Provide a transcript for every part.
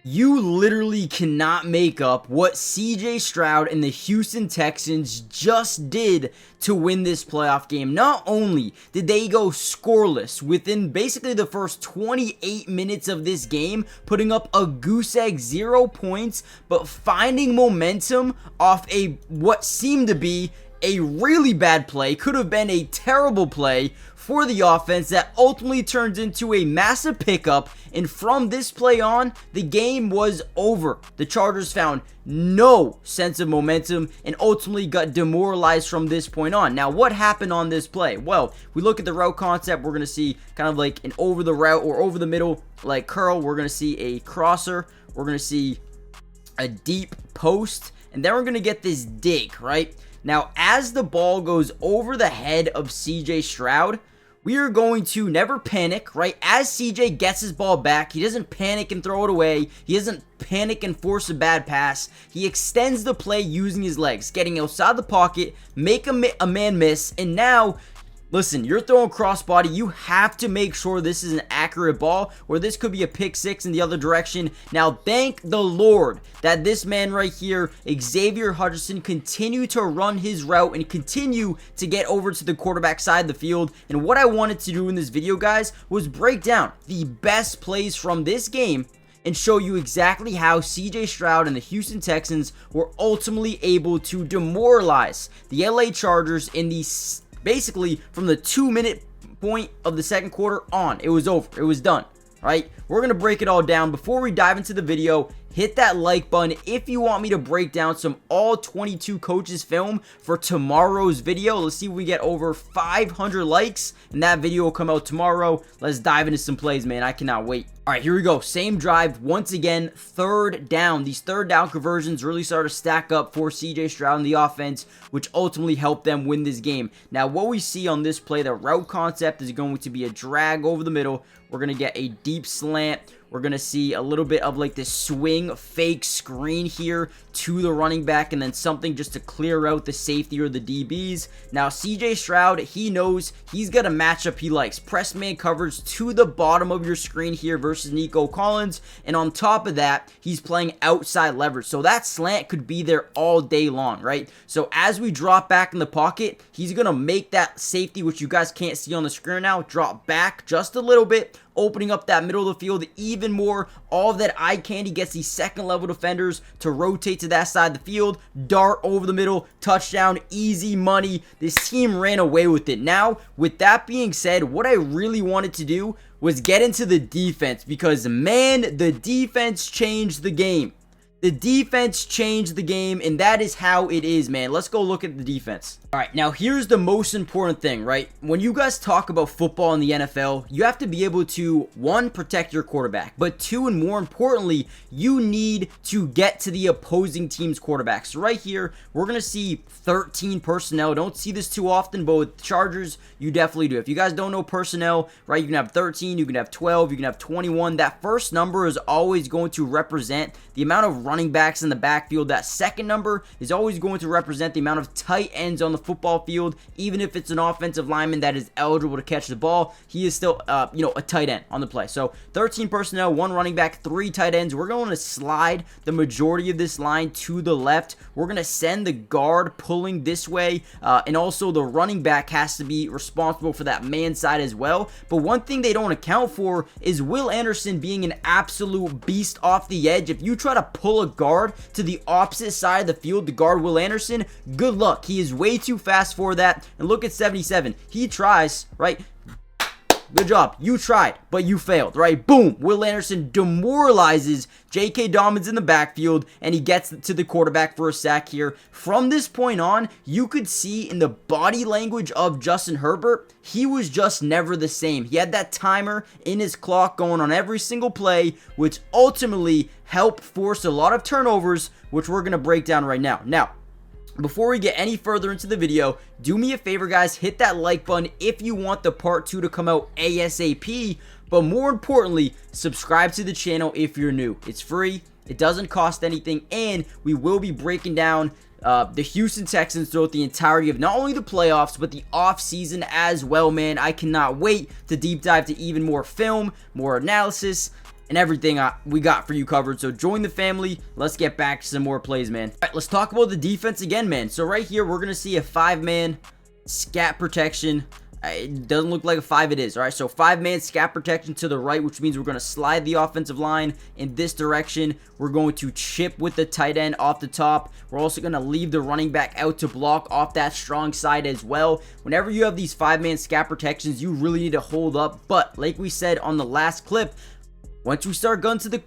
You literally cannot make up what CJ Stroud and the Houston Texans just did to win this playoff game. Not only did they go scoreless within basically the first 28 minutes of this game, putting up a goose egg 0 points, but finding momentum off what seemed to be a really bad play, could have been a terrible play for the offense that ultimately turns into a massive pickup, and from this play on, the game was over. The Chargers found no sense of momentum and ultimately got demoralized from this point on. Now, what happened on this play? Well, we look at the route concept, we're going to see kind of like an over the route or over the middle like curl. We're going to see a crosser, we're going to see a deep post, and then we're going to get this dig, right? Now, as the ball goes over the head of CJ Stroud, we are going to never panic, right? As CJ gets his ball back, he doesn't panic and throw it away. He doesn't panic and force a bad pass. He extends the play using his legs, getting outside the pocket, make a man miss, and now, listen, you're throwing crossbody. You have to make sure this is an accurate ball, or this could be a pick six in the other direction. Now, thank the Lord that this man right here, Xavier Hutchinson, continued to run his route and continue to get over to the quarterback side of the field. And what I wanted to do in this video, guys, was break down the best plays from this game and show you exactly how CJ Stroud and the Houston Texans were ultimately able to demoralize the LA Chargers in the basically from the 2-minute point of the second quarter on. It was over. It was done, right? We're going to break it all down. Before we dive into the video, hit that like button if you want me to break down some all 22 coaches film for tomorrow's video. Let's see if we get over 500 likes, and that video will come out tomorrow. Let's dive into some plays, man. I cannot wait. All right, here we go. Same drive. Once again, third down. These third down conversions really started to stack up for CJ Stroud and the offense, which ultimately helped them win this game. Now, what we see on this play, the route concept is going to be a drag over the middle. We're going to get a deep slant. We're going to see a little bit of like this swing fake screen here to the running back, and then something just to clear out the safety or the DBs. Now, CJ Stroud, he knows he's got a matchup he likes. Press man coverage to the bottom of your screen here versus Nico Collins, and on top of that, he's playing outside leverage. So that slant could be there all day long, right? So as we drop back in the pocket, he's going to make that safety, which you guys can't see on the screen now, drop back just a little bit, opening up that middle of the field even more. All of that eye candy gets these second level defenders to rotate to that side of the field, dart over the middle, touchdown, easy money. This team ran away with it. Now, with that being said, what I really wanted to do was get into the defense, because man, the defense changed the game. The defense changed the game, and that is how it is, man. Let's go look at the defense. All right, now here's the most important thing, right? When you guys talk about football in the NFL, you have to be able to, one, protect your quarterback, but two, and more importantly, you need to get to the opposing team's quarterback. So right here, we're going to see 13 personnel. Don't see this too often, but with Chargers, you definitely do. If you guys don't know personnel, right, you can have 13, you can have 12, you can have 21. That first number is always going to represent the amount of running backs in the backfield. That second number is always going to represent the amount of tight ends on the football field. Even if it's an offensive lineman that is eligible to catch the ball, he is still a tight end on the play. So 13 personnel, 1 running back, 3 tight ends. We're going to slide the majority of this line to the left. We're going to send the guard pulling this way, and also the running back has to be responsible for that man side as well. But one thing they don't account for is Will Anderson being an absolute beast off the edge. If you try to pull a guard to the opposite side of the field to guard Will Anderson, good luck. He is way too fast for that. And look at 77. He tries, right? Good job. You tried, but you failed, right? Boom. Will Anderson demoralizes J.K. Dobbins in the backfield, and he gets to the quarterback for a sack here. From this point on, you could see in the body language of Justin Herbert, he was just never the same. He had that timer in his clock going on every single play, which ultimately helped force a lot of turnovers, which we're going to break down right now. Now, before we get any further into the video, do me a favor, guys, hit that like button if you want the part 2 to come out ASAP, but more importantly, subscribe to the channel if you're new. It's free, it doesn't cost anything, and we will be breaking down the Houston Texans throughout the entirety of not only the playoffs, but the offseason as well, man. I cannot wait to deep dive to even more film, more analysis, and everything we got for you covered. So join the family. Let's get back to some more plays, man. All right, let's talk about the defense again, man. So right here, we're going to see a 5-man scat protection. It doesn't look like a 5, it is. All right, so 5-man scat protection to the right, which means we're going to slide the offensive line in this direction. We're going to chip with the tight end off the top. We're also going to leave the running back out to block off that strong side as well. Whenever you have these 5-man scat protections, you really need to hold up. But like we said on the last clip, once we start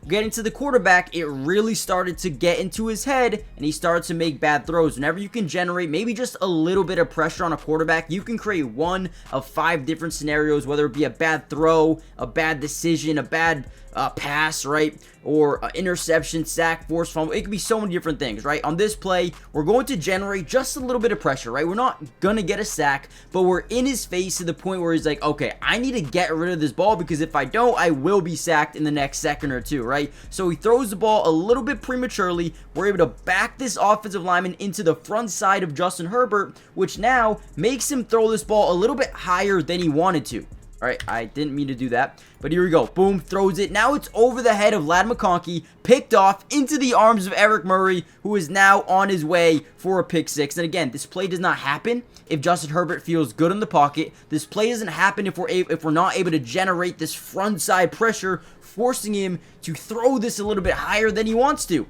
getting to the quarterback, it really started to get into his head, and he started to make bad throws. Whenever you can generate maybe just a little bit of pressure on a quarterback, you can create one of 5 different scenarios, whether it be a bad throw, a bad decision, a bad pass, right? Or interception, sack, forced fumble. It could be so many different things, right? On this play, we're going to generate just a little bit of pressure, right? We're not going to get a sack, but we're in his face to the point where he's like, okay, I need to get rid of this ball because if I don't, I will be sacked in the next second or two, right? So he throws the ball a little bit prematurely. We're able to back this offensive lineman into the front side of Justin Herbert, which now makes him throw this ball a little bit higher than he wanted to. All right, I didn't mean to do that, but here we go. Boom, throws it. Now it's over the head of Ladd McConkey, picked off into the arms of Eric Murray, who is now on his way for a pick 6. And again, this play does not happen if Justin Herbert feels good in the pocket. This play doesn't happen if we're not able to generate this front side pressure, forcing him to throw this a little bit higher than he wants to.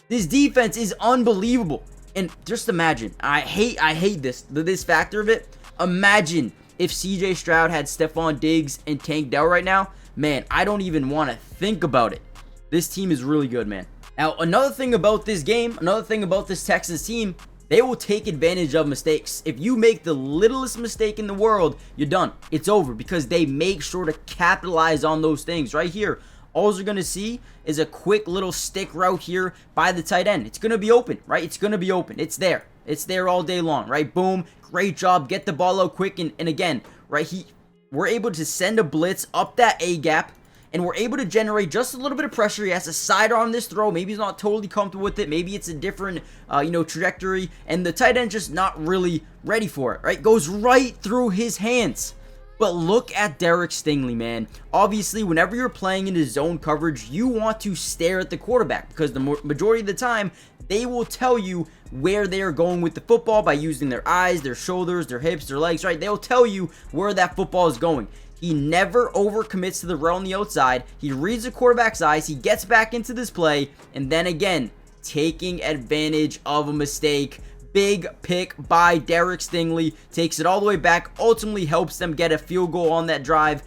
This defense is unbelievable. And just imagine, I hate this factor of it. Imagine if CJ Stroud had Stephon Diggs and Tank Dell right now, man, I don't even want to think about it. This team is really good, man. Now, another thing about this game, another thing about this Texans team, they will take advantage of mistakes. If you make the littlest mistake in the world, you're done. It's over because they make sure to capitalize on those things. Right here, all you're going to see is a quick little stick route here by the tight end. It's going to be open, right? It's going to be open. It's there. It's there all day long, right? Boom. Great job. Get the ball out quick. And again, right, we're able to send a blitz up that A gap, and we're able to generate just a little bit of pressure. He has to sidearm this throw. Maybe he's not totally comfortable with it. Maybe it's a different, trajectory, and the tight end just not really ready for it, right? Goes right through his hands. But look at Derek Stingley, man. Obviously, whenever you're playing into zone coverage, you want to stare at the quarterback because the majority of the time, they will tell you where they are going with the football by using their eyes, their shoulders, their hips, their legs, right? They'll tell you where that football is going. He never overcommits to the route on the outside. He reads the quarterback's eyes. He gets back into this play. And then again, taking advantage of a mistake. Big pick by Derek Stingley. Takes it all the way back. Ultimately helps them get a field goal on that drive.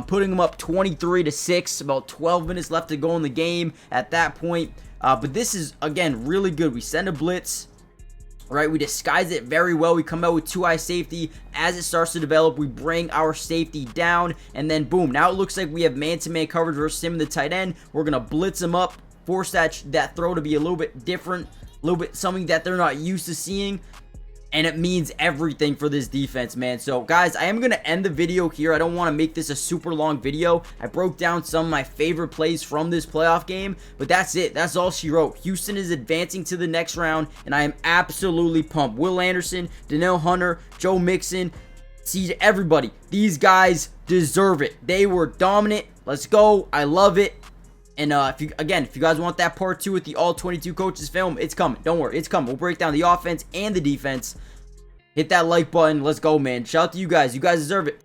Putting them up 23-6. About 12 minutes left to go in the game at that point. But this is, again, really good. We send a blitz. Right, we disguise it very well. We come out with 2-eye safety. As it starts to develop, we bring our safety down. And then, boom. Now it looks like we have man-to-man coverage versus him and the tight end. We're going to blitz him up. Force that throw to be a little bit different. A little bit something that they're not used to seeing, and it means everything for this defense, man. So guys, I am going to end the video here. I don't want to make this a super long video. I broke down some of my favorite plays from this playoff game, but that's it. That's all she wrote. Houston is advancing to the next round, and I am absolutely pumped. Will Anderson, Danielle Hunter, Joe Mixon, CJ, everybody, these guys deserve it. They were dominant. Let's go. I love it. And if you guys want that part 2 with the all 22 coaches film, it's coming. Don't worry, it's coming. We'll break down the offense and the defense. Hit that like button. Let's go, man. Shout out to you guys. You guys deserve it.